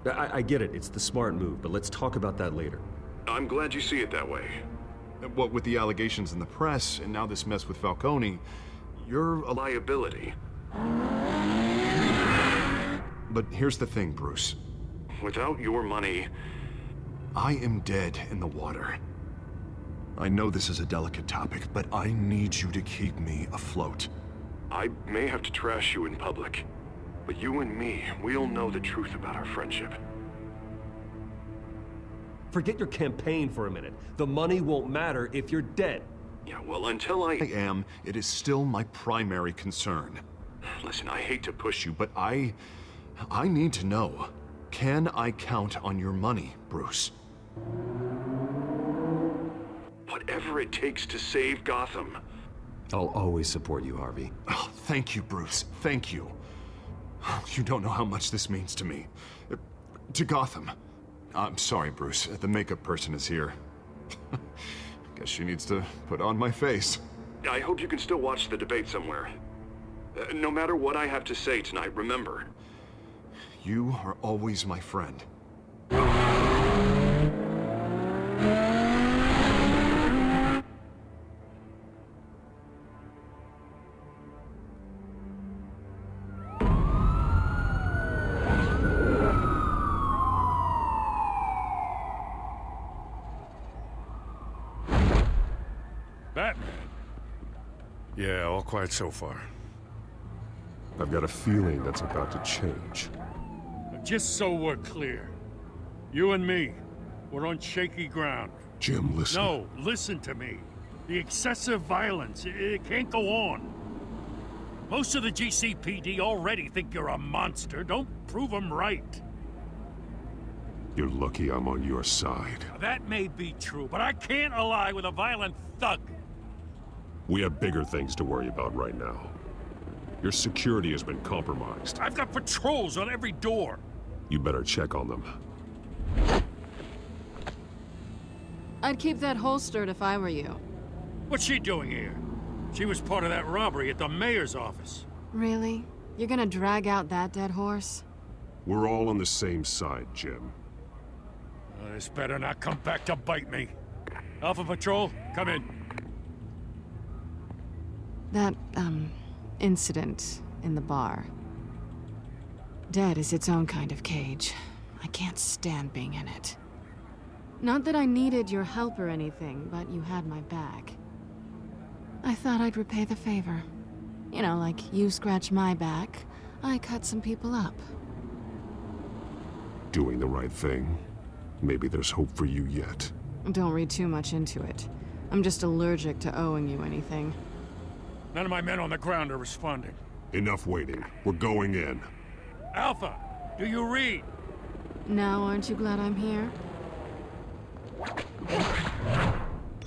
I get it. It's the smart move, but let's talk about that later. I'm glad you see it that way. What with the allegations in the press, and now this mess with Falcone, you're a liability. But here's the thing, Bruce. Without your money, I am dead in the water. I know this is a delicate topic, but I need you to keep me afloat. I may have to trash you in public, but you and me, we'll know the truth about our friendship. Forget your campaign for a minute. The money won't matter if you're dead. Yeah, well, until I am, it is still my primary concern. Listen, I hate to push you, but I need to know. Can I count on your money, Bruce? Whatever it takes to save Gotham. I'll always support you, Harvey. Oh, thank you, Bruce. Thank you. You don't know how much this means to me. To Gotham. I'm sorry, Bruce. The makeup person is here. Guess she needs to put on my face. I hope you can still watch the debate somewhere. No matter what I have to say tonight, remember, you are always my friend. Batman? Yeah, all quiet so far. I've got a feeling that's about to change. Just so we're clear, you and me, we're on shaky ground. Jim, listen. No, listen to me. The excessive violence, it can't go on. Most of the GCPD already think you're a monster. Don't prove them right. You're lucky I'm on your side. That may be true, but I can't ally with a violent thug. We have bigger things to worry about right now. Your security has been compromised. I've got patrols on every door. You better check on them. I'd keep that holstered if I were you. What's she doing here? She was part of that robbery at the mayor's office. Really? You're gonna drag out that dead horse? We're all on the same side, Jim. This better not come back to bite me. Alpha Patrol, come in. That, incident in the bar. Dead is its own kind of cage. I can't stand being in it. Not that I needed your help or anything, but you had my back. I thought I'd repay the favor. You know, like you scratch my back, I cut some people up. Doing the right thing. Maybe there's hope for you yet. Don't read too much into it. I'm just allergic to owing you anything. None of my men on the ground are responding. Enough waiting. We're going in. Alpha, do you read? Now aren't you glad I'm here?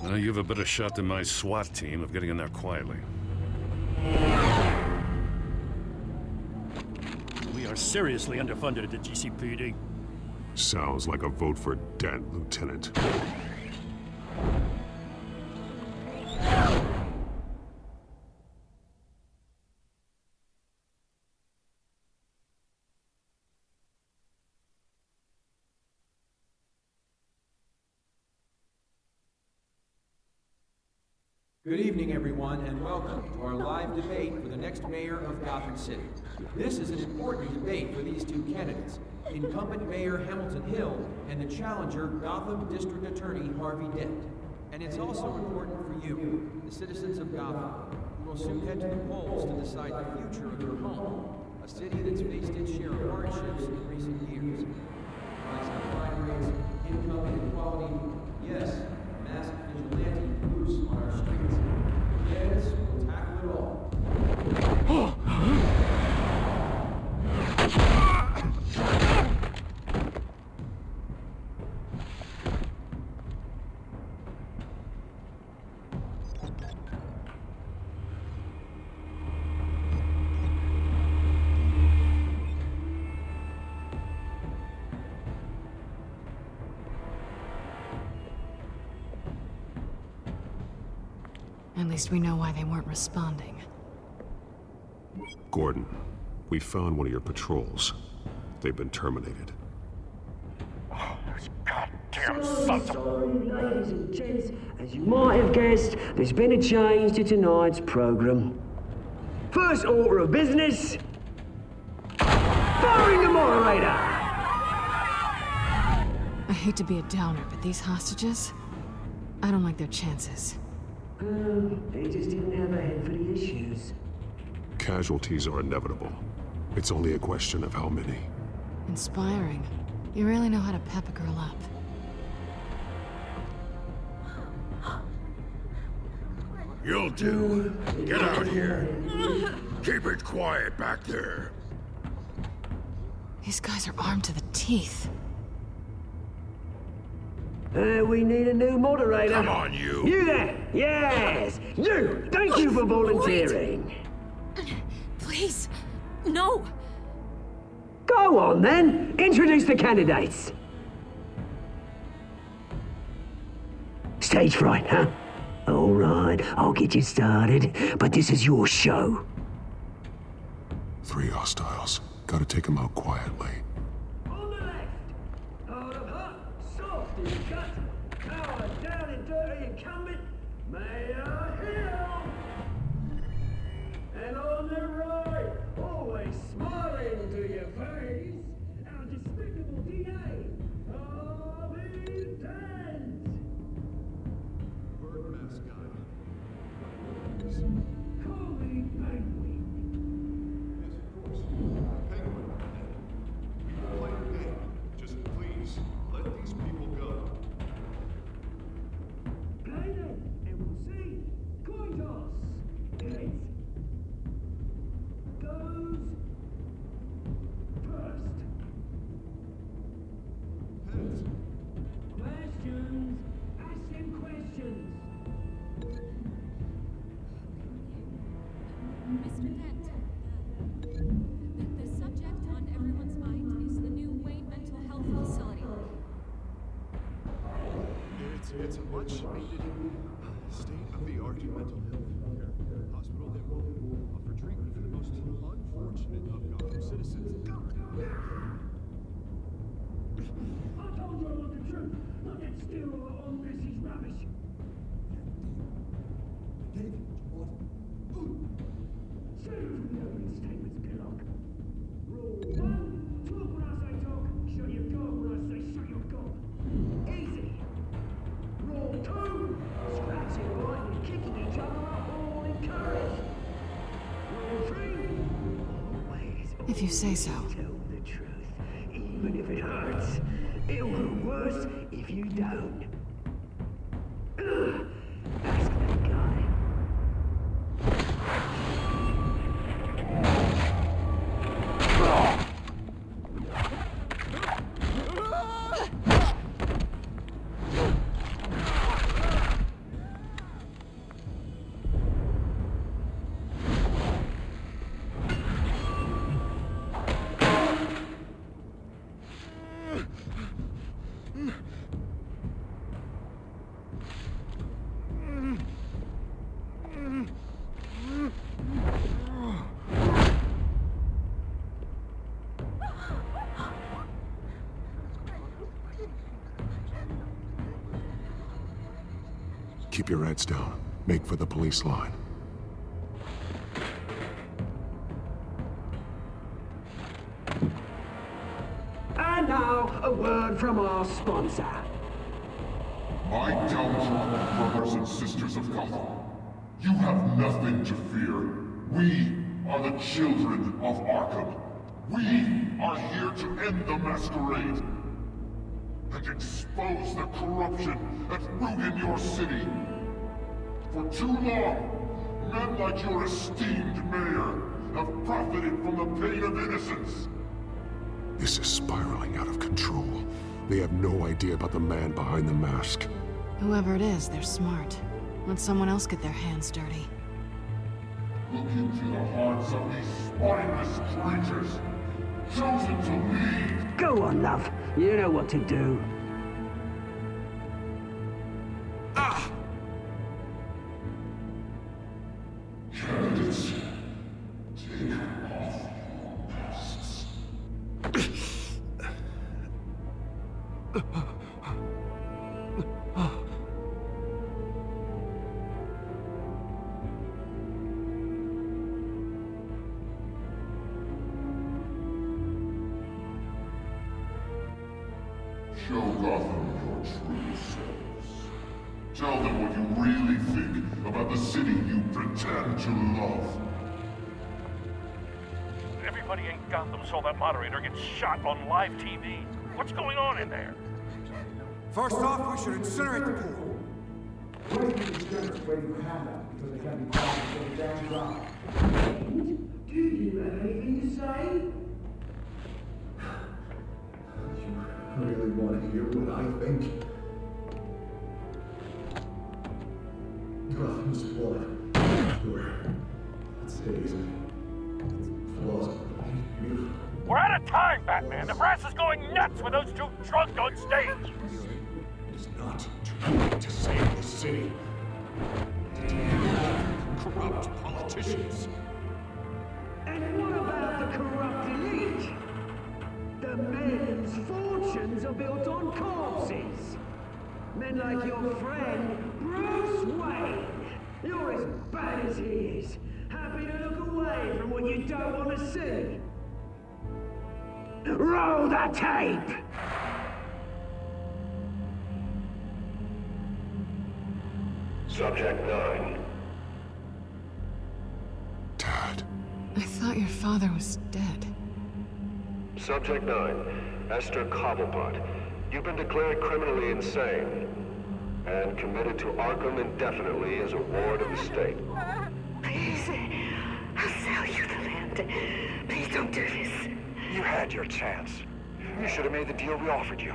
Well, you have a better shot than my SWAT team of getting in there quietly. We are seriously underfunded at the GCPD. Sounds like a vote for Dent, Lieutenant. Good evening, everyone, and welcome to our live debate for the next mayor of Gotham City. This is an important debate for these two candidates, incumbent Mayor Hamilton Hill and the challenger Gotham District Attorney Harvey Dent. And it's also important for you, the citizens of Gotham, who will soon head to the polls to decide the future of your home, a city that's faced its share of hardships in recent years. Rising crime rates, income inequality, yes, masked vigilante loose on our streets. Yes, we'll tackle it all. At least we know why they weren't responding. Gordon, we found one of your patrols. They've been terminated. Goddamn sons of... Sorry, ladies and gents. As you might have guessed, there's been a change to tonight's program. First order of business... firing the moderator! I hate to be a downer, but these hostages... I don't like their chances. They just didn't have a head for the issues. Casualties are inevitable. It's only a question of how many. Inspiring. You really know how to pep a girl up. You'll do. Get out here. Keep it quiet back there. These guys are armed to the teeth. We need a new moderator. Come on, you. You there! Yes! You! Thank you for volunteering. Please, no! Go on, then. Introduce the candidates. Stage fright, huh? All right, I'll get you started, but this is your show. 3 hostiles. Gotta take them out quietly. On the left, hard of heart, soft and gut, power down and dirty incumbent, Mayor Hill. And on the right, always smiling to your face, our despicable DA, Harvey Dent. Bird mascot. Call me Penguin. Yes, of course. Penguin. We will play our game. Just please, let these people go. Play them, and we'll see. Coin toss. Heads. Goes first. Heads. Questions. Ask them questions. Mr. Dent, the subject on everyone's mind is the new Wayne mental health facility. It's a much-needed state-of-the-art mental health care hospital that will offer treatment for the most unfortunate of Gotham citizens. I told you I want the truth, not that still on message rubbish. David, what? Say it from the opening statements, Pillock. Rule 1, talk when I say talk, shut your gob when I say shut your gob. Easy. Rule 2, scratching, biting, and kicking each other are all encouraged. Rule 3, always, If you say so. tell the truth, even if it hurts. It'll go worse if you don't. Ask that guy. Keep your heads down. Make for the police line. And now, a word from our sponsor. My downtrodden brothers and sisters of Gotham, you have nothing to fear. We are the children of Arkham. We are here to end the masquerade and expose the corruption that ruined your city. For too long, men like your esteemed mayor have profited from the pain of innocence. This is spiraling out of control. They have no idea about the man behind the mask. Whoever it is, they're smart. Let someone else get their hands dirty. Look into the hearts of these spineless creatures, chosen to lead. Go on, love. You know what to do. Show Gotham your true selves. Tell them what you really think about the city you pretend to love. Everybody in Gotham saw that moderator get shot on live TV. What's going on in there? First off, we should incinerate the pool. Do you have anything to say? I really want to hear what I think. Gotham's blood. Sure. It stays. It's flawed. Beautiful. We're out of time, Batman. The brass is going nuts with those two drunk on stage. It is not too late to save the city. Damn corrupt politicians. And what about the corrupt elite? The men whose fortunes are built on corpses. Men like your friend, Bruce Wayne. You're as bad as he is. Happy to look away from what you don't want to see. Roll the tape! Subject 9. Dad. I thought your father was dead. Subject 9. Esther Cobblepot. You've been declared criminally insane and committed to Arkham indefinitely as a ward of the state. Please, I'll sell you the land. Please don't do this. You had your chance. You should have made the deal we offered you.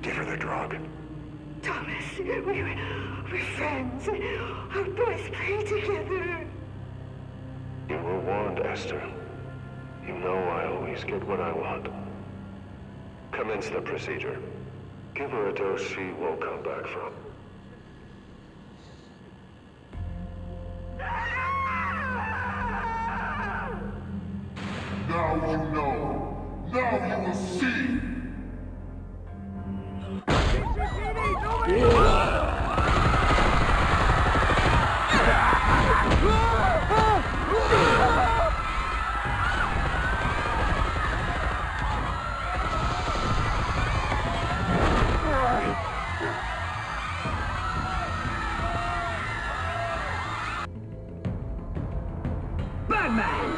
Give her the drug. Thomas, we're friends. Our boys play together. You were warned, Esther. You know I always get what I want. Commence the procedure. Give her a dose she won't come back from. Now you know. Now you will see. Batman!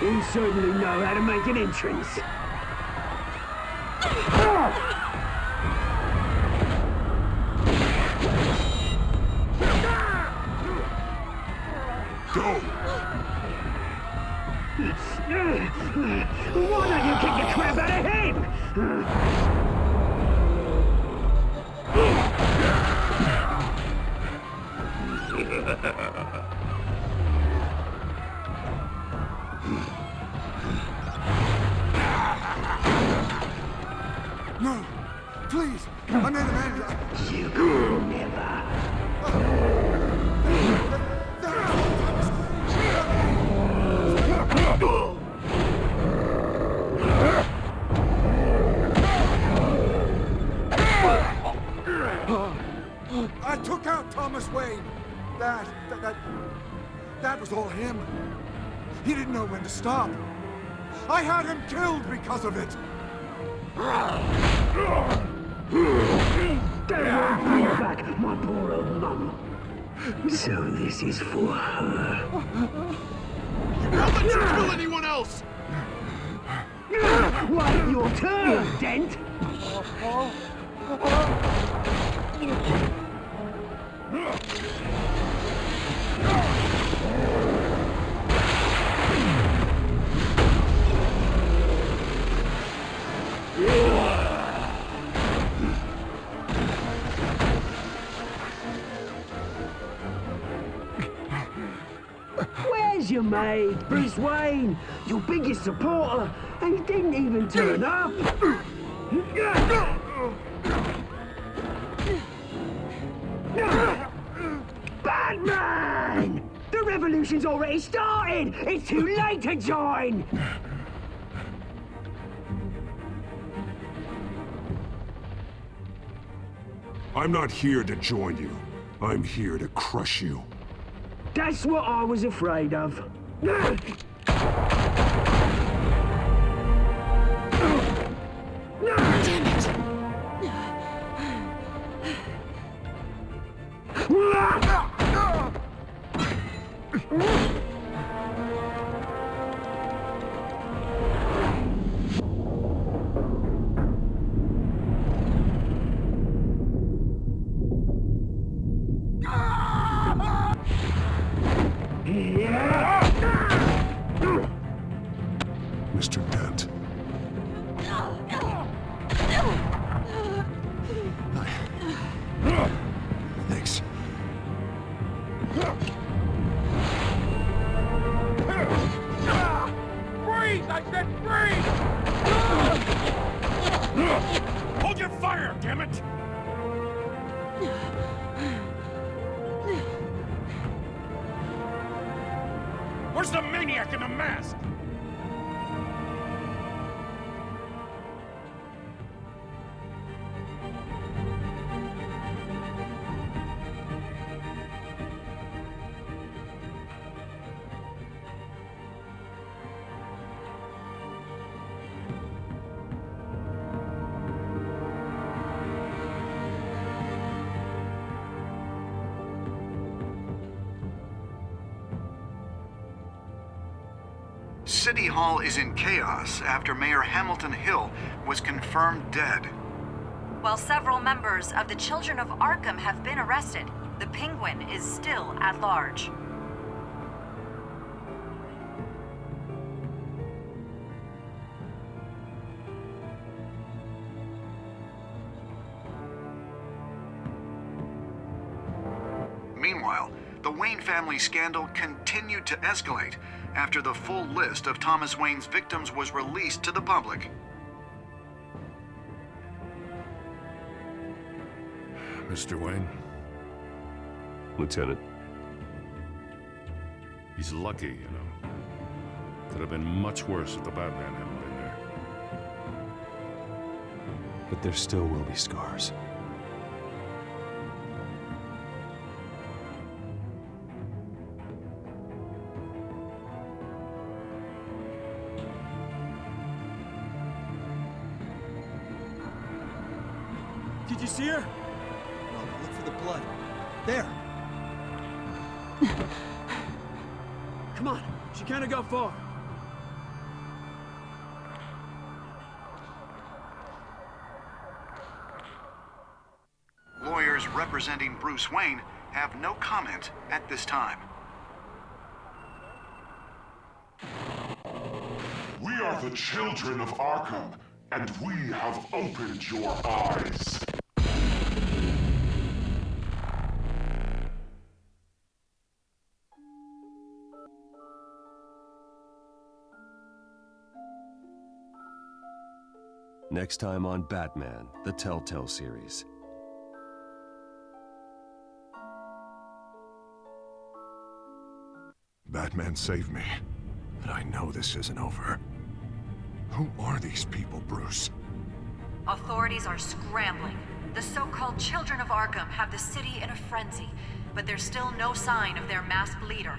You certainly know how to make an entrance. Go! Why don't you kick the crap out of him? No, please, I made a man. You will never. I took out Thomas Wayne. That was all him. He didn't know when to stop. I had him killed because of it. Don't bring back my poor old mum. So this is for her. Don't let you kill anyone else! Wait your turn, Dent! Where's your mate, Bruce Wayne? Your biggest supporter, and he didn't even turn up. Batman! The revolution's already started! It's too late to join! I'm not here to join you. I'm here to crush you. That's what I was afraid of. Damn it! Mr. Dent. Thanks. Breathe! I said breathe! Hold your fire, damn it! Where's the maniac in the mask? City Hall is in chaos after Mayor Hamilton Hill was confirmed dead. While several members of the Children of Arkham have been arrested, the Penguin is still at large. Meanwhile, the Wayne family scandal continued to escalate after the full list of Thomas Wayne's victims was released to the public. Mr. Wayne? Lieutenant. He's lucky, you know. Could have been much worse if the Batman hadn't been there. But there still will be scars. Did you see her? No, look for the blood. There. Come on, she can't go far. Lawyers representing Bruce Wayne have no comment at this time. We are the children of Arkham, and we have opened your eyes. Next time on Batman, the Telltale series. Batman saved me, but I know this isn't over. Who are these people, Bruce? Authorities are scrambling. The so-called Children of Arkham have the city in a frenzy, but there's still no sign of their masked leader.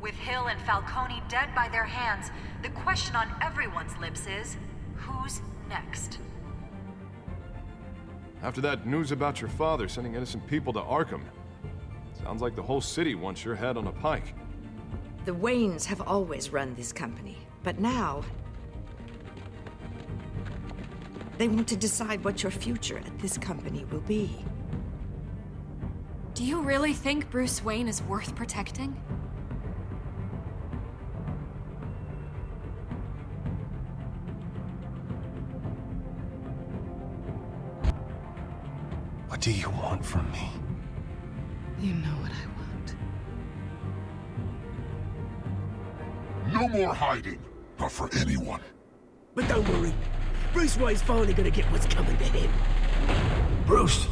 With Hill and Falcone dead by their hands, the question on everyone's lips is, who's next? After that news about your father sending innocent people to Arkham, sounds like the whole city wants your head on a pike. The Waynes have always run this company, but now they want to decide what your future at this company will be. Do you really think Bruce Wayne is worth protecting? What do you want from me? You know what I want. No more hiding, not for anyone. But don't worry, Bruce Wayne's finally gonna get what's coming to him. Bruce!